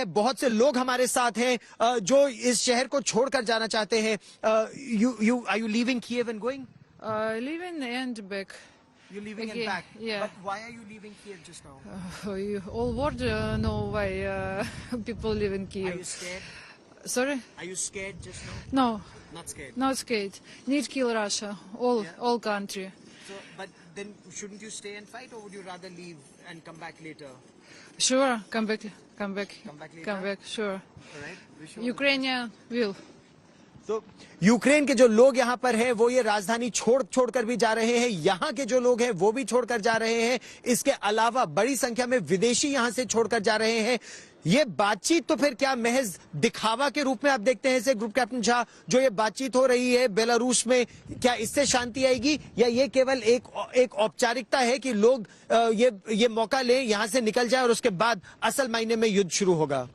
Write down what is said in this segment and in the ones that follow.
है, बहुत से लोग हमारे साथ हैं जो इस शहर को छोड़कर जाना चाहते हैं। Are you leaving Kyiv and going? Leaving and back. You're leaving and Again, back. yeah. But why are you leaving Kiev just now? You all world know why people live in Are Kiev. you scared? Sorry? Are you scared just now? No, Not scared. not scared. Need kill Russia. All country. So, but then shouldn't you stay and fight, or would you rather leave and come back later? Sure, come back. Come back later? Come back, sure. All right. Wish you all the Ukrainian will. तो Ukraine के जो लोग यहाँ पर हैं वो ये राजधानी छोड़कर भी जा रहे हैं। यहाँ के जो लोग हैं वो भी छोड़कर जा रहे हैं। इसके अलावा बड़ी संख्या में विदेशी यहाँ से छोड़कर जा रहे हैं। ये बातचीत तो फिर क्या महज दिखावा के रूप में आप देखते हैं इसे ग्रुप कैप्टन झा, जो ये बातचीत हो रही है बेलारूस में, क्या इससे शांति आएगी, या ये केवल एक औपचारिकता है कि लोग ये मौका लें, यहाँ से निकल जाए और उसके बाद असल मायने में युद्ध शुरू होगा?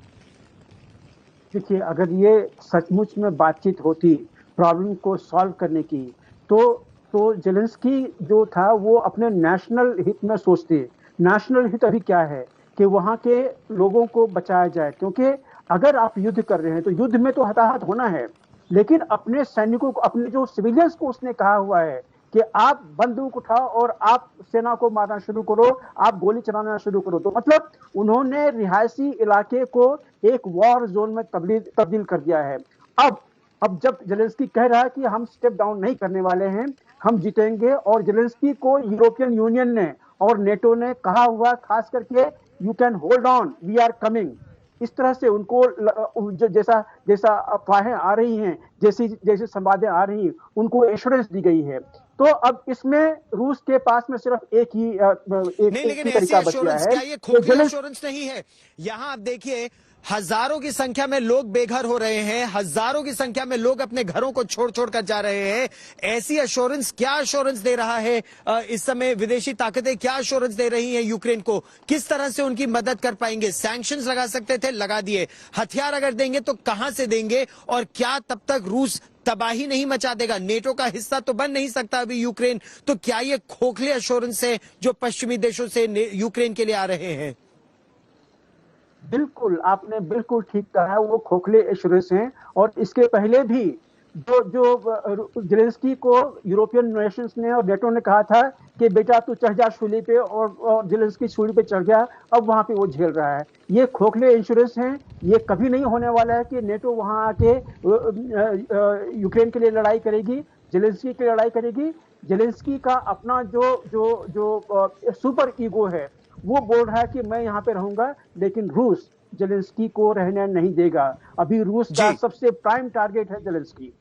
देखिए, अगर ये सचमुच में बातचीत होती प्रॉब्लम को सॉल्व करने की, तो जेलेंस्की जो था वो अपने नेशनल हित में सोचते। नेशनल हित अभी क्या है कि वहाँ के लोगों को बचाया जाए, क्योंकि अगर आप युद्ध कर रहे हैं तो युद्ध में तो हताहत होना है, लेकिन अपने सैनिकों को, अपने जो सिविलियंस को उसने कहा हुआ है कि आप बंदूक उठाओ और आप सेना को मारना शुरू करो, आप गोली चलाना शुरू करो। तो मतलब उन्होंने रिहायशी इलाके को एक वॉर जोन में तब्दील कर दिया है। अब जब जेलेंस्की कह रहा है कि हम स्टेप डाउन नहीं करने वाले हैं, हम जीतेंगे, और जेलेंस्की को यूरोपियन यूनियन ने और नेटो ने कहा हुआ, खास करके you can hold on, we are coming, इस तरह से उनको जैसा अफवाहें आ रही हैं, जैसी संवादें आ रही हैं, उनको एश्योरेंस दी गई है। तो अब इसमें रूस के पास में सिर्फ एक ही तरीका बच गया है। क्या ये खोखला एश्योरेंस नहीं है? यहाँ आप देखिए, हजारों की संख्या में लोग बेघर हो रहे हैं, हजारों की संख्या में लोग अपने घरों को छोड़ कर जा रहे हैं। ऐसी एश्योरेंस, क्या एश्योरेंस दे रहा है इस समय विदेशी ताकतें, क्या एश्योरेंस दे रही हैं यूक्रेन को? किस तरह से उनकी मदद कर पाएंगे? सैंक्शंस लगा सकते थे, लगा दिए। हथियार अगर देंगे तो कहां से देंगे? और क्या तब तक रूस तबाही नहीं मचा देगा? नेटो का हिस्सा तो बन नहीं सकता अभी यूक्रेन। तो क्या ये खोखले एश्योरेंस है जो पश्चिमी देशों से यूक्रेन के लिए आ रहे हैं? बिल्कुल, आपने बिल्कुल ठीक कहा, वो खोखले एश्योरेंस हैं। और इसके पहले भी जो जेलेंस्की को यूरोपियन नेशंस ने और नेटो ने कहा था कि बेटा तू चढ़ जा सूली पे, और जेलेंस्की सूली पे चढ़ गया, अब वहां पे वो झेल रहा है। ये खोखले इंश्योरेंस हैं। ये कभी नहीं होने वाला है कि नेटो वहां आके यूक्रेन के लिए लड़ाई करेगी, जेलेंस्की की लड़ाई करेगी। जेलेंस्की का अपना जो सुपर ईगो है, वो बोल रहा है कि मैं यहाँ पे रहूंगा, लेकिन रूस जेलेंस्की को रहने नहीं देगा। अभी रूस का सबसे प्राइम टारगेट है जेलेंस्की।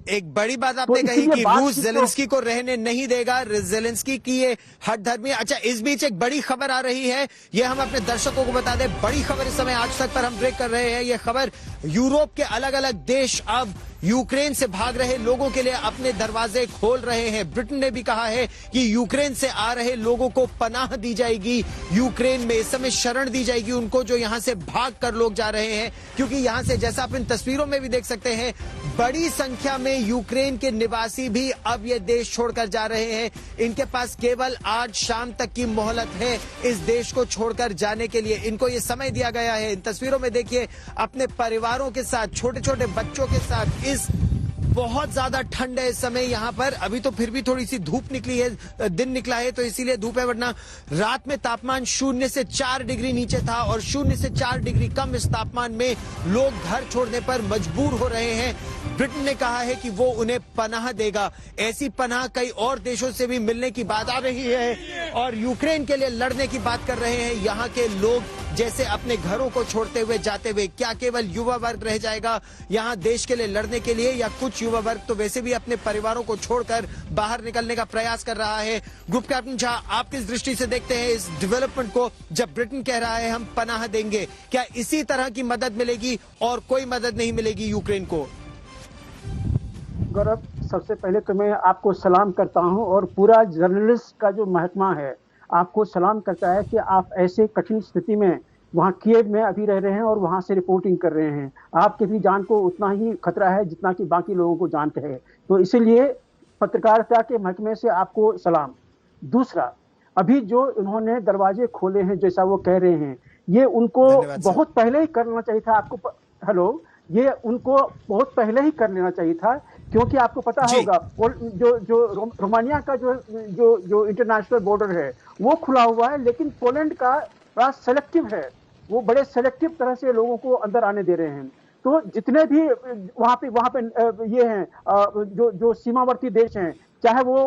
एक बड़ी बात आपने कही कि रूस जेलेंस्की को रहने नहीं देगा, जेलेंस्की की ये हठधर्मी। अच्छा, इस बीच एक बड़ी खबर आ रही है, ये हम अपने दर्शकों को बता दें। बड़ी खबर इस समय आज तक पर हम ब्रेक कर रहे हैं। ये खबर, यूरोप के अलग अलग देश अब यूक्रेन से भाग रहे लोगों के लिए अपने दरवाजे खोल रहे हैं। ब्रिटेन ने भी कहा है कि यूक्रेन से आ रहे लोगों को पनाह दी जाएगी, यूक्रेन में इस समय शरण दी जाएगी उनको, जो यहां से भाग कर लोग जा रहे हैं। क्योंकि यहां से, जैसा आप इन तस्वीरों में भी देख सकते हैं, बड़ी संख्या में यूक्रेन के निवासी भी अब ये देश छोड़कर जा रहे हैं। इनके पास केवल आज शाम तक की मोहलत है इस देश को छोड़कर जाने के लिए। इनको ये समय दिया गया है। इन तस्वीरों में देखिए, अपने परिवारों के साथ, छोटे छोटे बच्चों के साथ। इस बहुत ज्यादा ठंड है इस समय यहाँ पर। अभी तो फिर भी थोड़ी सी धूप निकली है, दिन निकला है तो इसीलिए धूप है, वरना रात में तापमान 0 से 4 डिग्री नीचे था, और 0 से 4 डिग्री कम इस तापमान में लोग घर छोड़ने पर मजबूर हो रहे हैं। ब्रिटेन ने कहा है कि वो उन्हें पनाह देगा। ऐसी पनाह कई और देशों से भी मिलने की बात आ रही है, और यूक्रेन के लिए लड़ने की बात कर रहे हैं यहाँ के लोग। जैसे अपने घरों को छोड़ते हुए जाते हुए, क्या केवल युवा वर्ग रह जाएगा यहाँ देश के लिए लड़ने के लिए, या कुछ युवा वर्ग तो वैसे भी अपने परिवारों को छोड़कर बाहर निकलने का प्रयास कर रहा है? ग्रुप कैप्टन झा, आप किस दृष्टि से देखते हैं इस डेवलपमेंट को, जब ब्रिटेन कह रहा है हम पनाह देंगे? क्या इसी तरह की मदद मिलेगी और कोई मदद नहीं मिलेगी यूक्रेन को? गौरव, सबसे पहले तो मैं आपको सलाम करता हूं, और पूरा जर्नलिस्ट का जो महकमा है आपको सलाम करता है कि आप ऐसे कठिन स्थिति में वहाँ कीव में अभी रह रहे हैं और वहाँ से रिपोर्टिंग कर रहे हैं। आपके भी जान को उतना ही खतरा है जितना कि बाकी लोगों को जानते हैं, तो इसीलिए पत्रकारिता के महकमे से आपको सलाम। दूसरा, अभी जो उन्होंने दरवाजे खोले हैं, जैसा वो कह रहे हैं ये उनको धन्यवाद सर। बहुत पहले ही करना चाहिए था। हेलो, ये उनको बहुत पहले ही कर लेना चाहिए था, क्योंकि आपको पता जी। होगा जो रोमानिया का जो इंटरनेशनल बॉर्डर है वो खुला हुआ है, लेकिन पोलैंड का बड़ा सेलेक्टिव है। वो बड़े सेलेक्टिव तरह से लोगों को अंदर आने दे रहे हैं। तो जितने भी वहां पे ये हैं, जो सीमावर्ती देश हैं, चाहे वो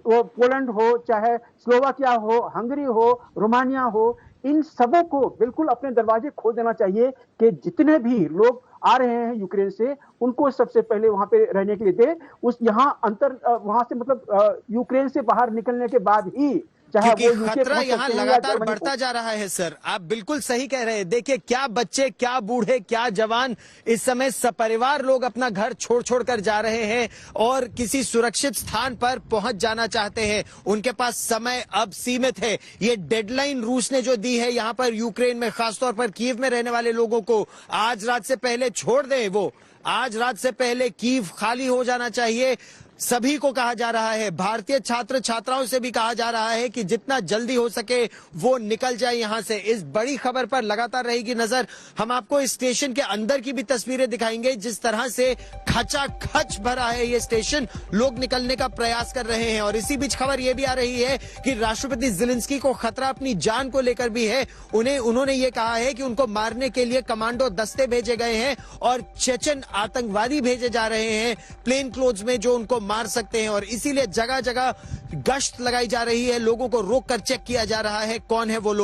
पोलैंड हो, चाहे स्लोवाकिया हो, हंगरी हो, रोमानिया हो, इन सबों को बिल्कुल अपने दरवाजे खोल देना चाहिए कि जितने भी लोग आ रहे हैं यूक्रेन से, उनको सबसे पहले वहां पे रहने के लिए दे। वहां से मतलब यूक्रेन से बाहर निकलने के बाद ही, चाहे क्योंकि वो यूके खतरा पहुंच यहाँ सकते हैं या लगातार जर्मनी बढ़ता जा रहा है सर। आप बिल्कुल सही कह रहे हैं। देखिए, क्या बच्चे, क्या बूढ़े, क्या जवान इस समय सपरिवार लोग अपना घर छोड़ छोड़ कर जा रहे हैं और किसी सुरक्षित स्थान पर पहुंच जाना चाहते हैं। उनके पास समय अब सीमित है। ये डेडलाइन रूस ने जो दी है यहाँ पर यूक्रेन में, खासतौर पर कीव में रहने वाले लोगों को आज रात से पहले छोड़ दें। वो आज रात से पहले कीव खाली हो जाना चाहिए। सभी को कहा जा रहा है, भारतीय छात्र छात्राओं से भी कहा जा रहा है कि जितना जल्दी हो सके वो निकल जाए यहां से। इस बड़ी खबर पर लगातार रहेगी नजर। हम आपको इस स्टेशन के अंदर की भी तस्वीरें दिखाएंगे, जिस तरह से खचाखच भरा है ये स्टेशन। लोग निकलने का प्रयास कर रहे हैं। और इसी बीच खबर यह भी आ रही है कि राष्ट्रपति ज़ेलेंस्की को खतरा अपनी जान को लेकर भी है। उन्होंने ये कहा है कि उनको मारने के लिए कमांडो दस्ते भेजे गए हैं और चेचन आतंकवादी भेजे जा रहे हैं प्लेन क्लोथ्स में, जो उनको मार सकते हैं। और इसीलिए जगह जगह गश्त लगाई जा रही है, लोगों को रोक कर चेक किया जा रहा है कौन है वो लोग।